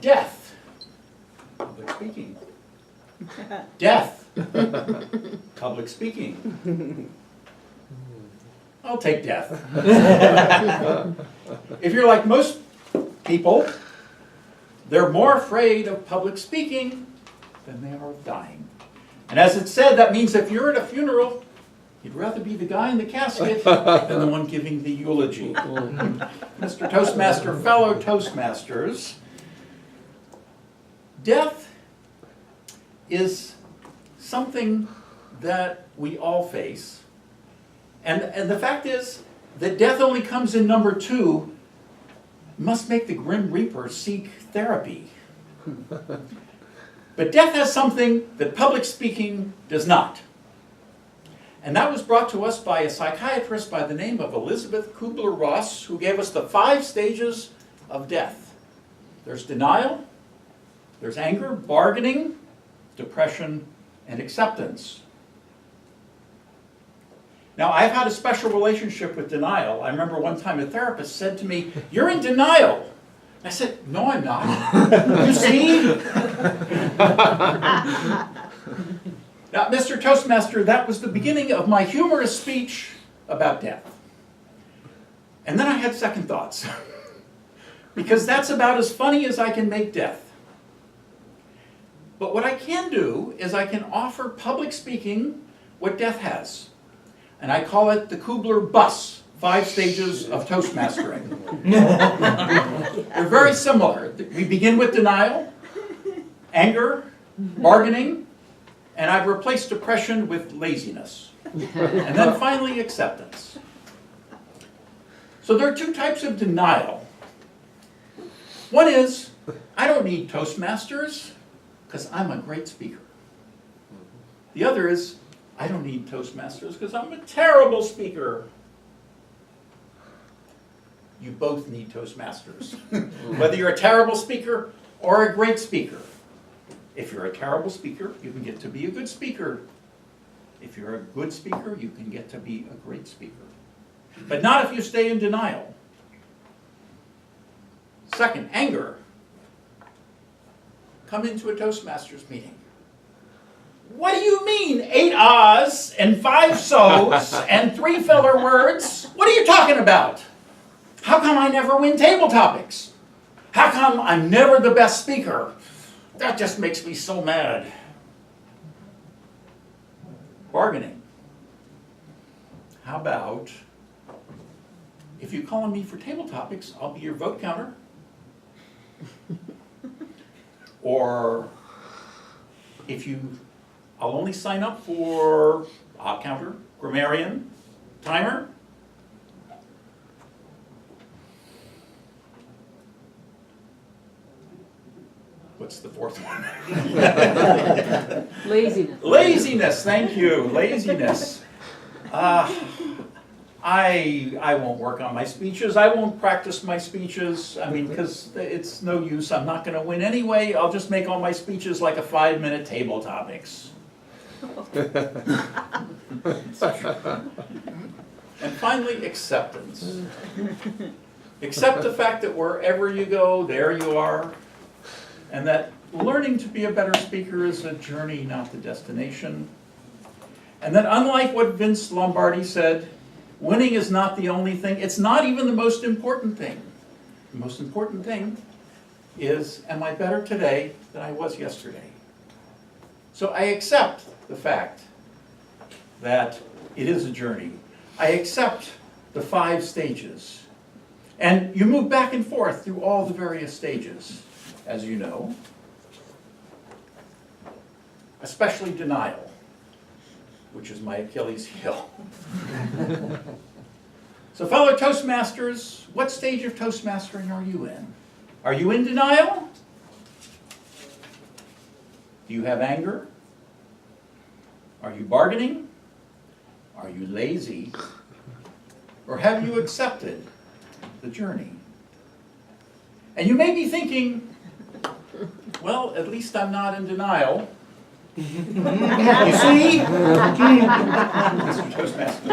Death. Public speaking. Death. Public speaking. I'll take death. If you're like most people, they're more afraid of public speaking than they are of dying. And as it said, that means if you're at a funeral, you'd rather be the guy in the casket than the one giving the eulogy. Mr. Toastmaster, fellow Toastmasters, death is something that we all face. And the fact is that death only comes in number 2, must make the Grim Reaper seek therapy. But death has something that public speaking does not. And that was brought to us by a psychiatrist by the name of Elizabeth Kubler-Ross, who gave us the 5 stages of death. There's denial, there's anger, bargaining, depression, and acceptance. Now, I've had a special relationship with denial. I remember one time a therapist said to me, "You're in denial." I said, "No, I'm not. You see?" Now, Mr. Toastmaster, that was the beginning of my humorous speech about death. And then I had second thoughts. Because that's about as funny as I can make death. But what I can do is I can offer public speaking what death has. And I call it the Kubler Bus, 5 stages of Toastmastering. They're very similar. We begin with denial, anger, bargaining, and I've replaced depression with laziness. And then finally, acceptance. So there are 2 types of denial. One is, I don't need Toastmasters because I'm a great speaker. The other is, I don't need Toastmasters because I'm a terrible speaker. You both need Toastmasters. Whether you're a terrible speaker or a great speaker. If you're a terrible speaker, you can get to be a good speaker. If you're a good speaker, you can get to be a great speaker. But not if you stay in denial. Second, anger. Come into a Toastmasters meeting. What do you mean 8 ahs and 5 so's and 3 filler words? What are you talking about? How come I never win table topics? How come I'm never the best speaker? That just makes me so mad. Bargaining. How about, if you call on me for table topics, I'll be your vote counter. Or if I'll only sign up for counter, grammarian, timer. What's the 4th one? Laziness. Laziness, thank you, laziness. I won't work on my speeches. I won't practice my speeches. I mean, because it's no use. I'm not going to win anyway. I'll just make all my speeches like a 5-minute table topics. And finally, acceptance. Accept the fact that wherever you go, there you are. And that learning to be a better speaker is a journey, not the destination. And that unlike what Vince Lombardi said, winning is not the only thing. It's not even the most important thing. The most important thing is, am I better today than I was yesterday? So I accept the fact that it is a journey. I accept the 5 stages. And you move back and forth through all the various stages, as you know. Especially denial, which is my Achilles heel. So fellow Toastmasters, what stage of Toastmastering are you in? Are you in denial? Do you have anger? Are you bargaining? Are you lazy? Or have you accepted the journey? And you may be thinking, well, at least I'm not in denial. You see? Mr. Toastmaster.